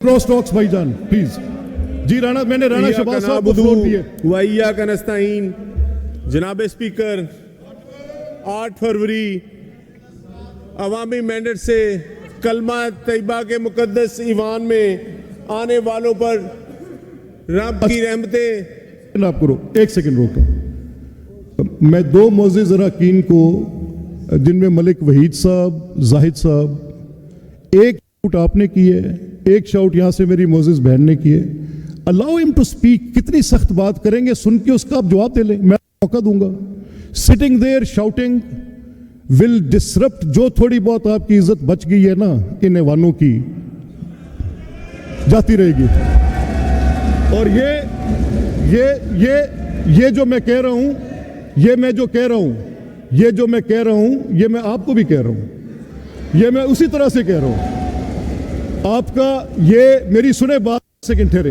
Cross talks भाईजान please. जी राणा, मैंने राणा शहबाज साहब को फ्लोर दिए। वैया का नस्ताइन। जनाब स्पीकर, 8 फरवरी अवामी मैंडेट से कलमा तैयबा के मुकद्दस ईवान में आने वालों पर रब की रहमतें। आपको रोक, एक सेकंड रोक। मैं दो मोअज़्ज़िज़ अरकान को, जिनमें मलिक वहीद साहब, जाहिद साहब, एक शाउट आपने की है, एक शाउट यहां से मेरी मोअज़्ज़िज़ बहन ने की है। Allow him to speak. कितनी सख्त बात करेंगे, सुन के उसका आप जवाब दे लें, मैं मौका दूंगा। Sitting there shouting will disrupt. जो थोड़ी बहुत आपकी इज्जत बच गई है ना इन ऐवानों की, जाती रहेगी। और ये जो मैं कह रहा हूं, ये मैं जो कह रहा हूं, ये मैं आपको भी कह रहा हूं, ये मैं उसी तरह से कह रहा हूं। आपका ये मेरी सुने बात, सेकंड ठहरे,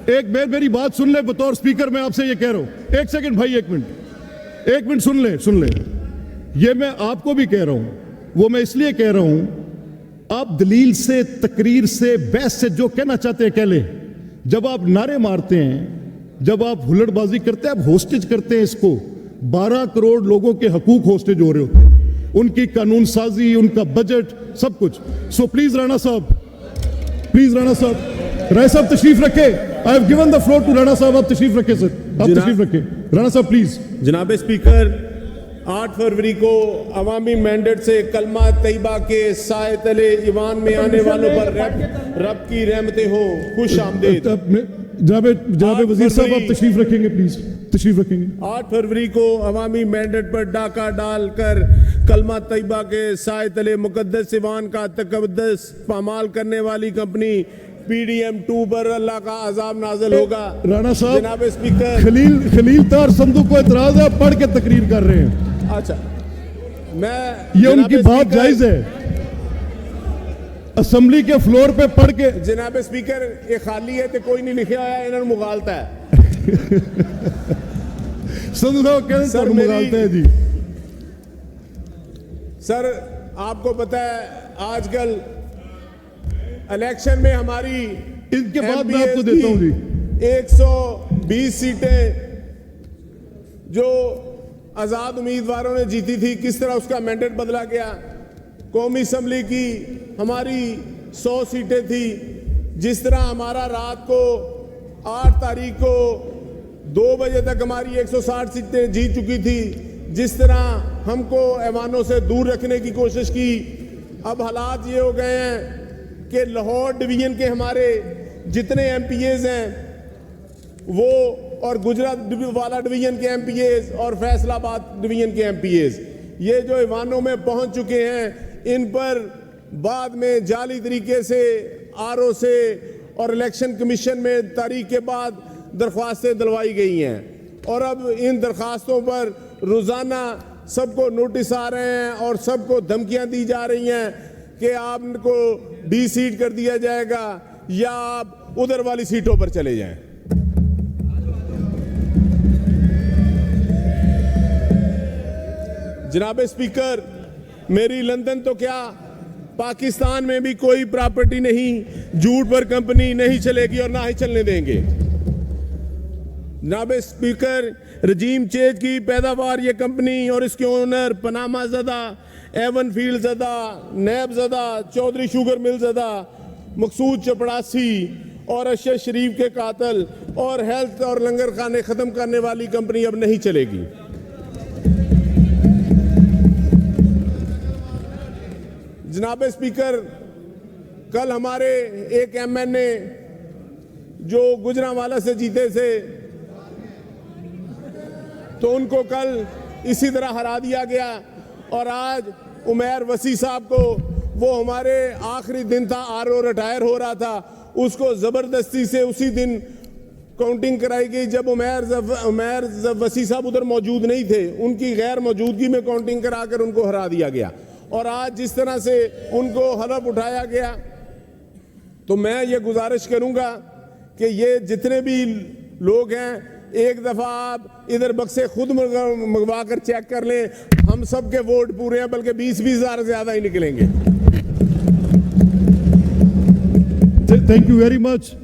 एक बार मेरी बात सुन ले। बतौर स्पीकर मैं आपसे ये कह रहा हूं, एक सेकंड भाई, एक मिनट सुन ले। ये मैं आपको भी कह रहा हूं, वो मैं इसलिए कह रहा हूं, आप दलील से, तकरीर से, बहस से जो कहना चाहते हैं कह ले। जब आप नारे मारते हैं, जब आप हुल्लड़बाजी करते हैं, आप होस्टेज करते हैं इसको। 12 करोड़ लोगों के हकूक होस्टेज हो रहे होते हैं, उनकी कानून साजी, उनका बजट, सब कुछ। सो प्लीज राणा साहब, राणा साहब तशरीफ रखे। I have given the floor to Rana साहब। आप तशरीफ रखे सर, आप तशरीफ रखे। राणा साहब प्लीज। जनाब स्पीकर, 8 फरवरी को अवामी मैंडेट से कलमा तैयबा के साए तले ईवान में आने वालों पर रब की रहमतें हो। खुश आमदीद। जनाब वजीर साहब आप तशरीफ रखेंगे, प्लीज तशरीफ रखेंगे। 8 फरवरी को अवामी मैंडेट पर डाका डालकर कलमा तैयबा के साए तले मुकद्दस ईवान का तकद्दुस पामाल करने वाली कंपनी PDM2 पर अल्लाह का अजाब नाज़िल होगा। राणा साहब, जनाब स्पीकर, खलील तार संधू को एतराज है, पढ़ के तकरीर कर रहे हैं। अच्छा, ये उनकी बात जायज है, असेंबली के फ्लोर पे पढ़ के। जनाब स्पीकर, ये खाली है तो कोई नहीं लिखा है, इन्होंने मुगालता है। संधू साहब कहते हैं मुगालता है जी। सर, आपको पता है आजकल इलेक्शन में हमारी, इनके बाद मैं आपको देता हूं जी, 120 सीटें जो आजाद उम्मीदवारों ने जीती थी, किस तरह उसका मैंडेट बदला गया। कौमी असम्बली की हमारी 100 सीटें थी, जिस तरह हमारा रात को 8 तारीख को 2 बजे तक हमारी 160 सीटें जीत चुकी थी। जिस तरह हमको ऐवानों से दूर रखने की कोशिश की, अब हालात ये हो गए हैं कि लाहौर डिवीजन के हमारे जितने MPAs हैं वो, और गुजरात वाला डिवीजन के MPAs और फैसलाबाद डिवीजन के MPAs, ये जो ऐवानों में पहुंच चुके हैं, इन पर बाद में जाली तरीके से RO से और इलेक्शन कमीशन में तारीख के बाद दरख्वास्तें दिलवाई गई हैं। और अब इन दरख्वास्तों पर रोज़ाना सबको नोटिस आ रहे हैं और सबको धमकियां दी जा रही हैं कि आपको डी-सीट कर दिया जाएगा या आप उधर वाली सीटों पर चले जाएं। जनाब स्पीकर, मेरी लंदन तो क्या, पाकिस्तान में भी कोई प्रॉपर्टी नहीं, झूठ पर कंपनी नहीं चलेगी और ना ही चलने देंगे। जनाब स्पीकर, रजीम चेंज की पैदावार ये कंपनी और इसके ओनर पनामा ज़दा, एवन फील्ड ज़दा, नैब ज़दा, चौधरी शुगर मिल ज़दा, मकसूद चपड़ासी और अशर शरीफ के कातल और हेल्थ और लंगर खाने ख़त्म करने वाली कंपनी अब नहीं चलेगी। जनाब स्पीकर, कल हमारे एक MNA जो गुजरांवाला से जीते थे, तो उनको कल इसी तरह हरा दिया गया। और आज उमैर वसी साहब को, वो हमारे आखिरी दिन था, RO रिटायर हो रहा था, उसको ज़बरदस्ती से उसी दिन काउंटिंग कराई गई जब उमैर वसी साहब उधर मौजूद नहीं थे, उनकी गैर मौजूदगी में काउंटिंग कराकर उनको हरा दिया गया। और आज जिस तरह से उनको हलफ उठाया गया, तो मैं ये गुजारिश करूंगा कि ये जितने भी लोग हैं, एक दफा आप इधर बक्से खुद मंगवा कर चेक कर लें, हम सब के वोट पूरे हैं, बल्कि 20-20 हज़ार ज्यादा ही निकलेंगे। Thank you very much.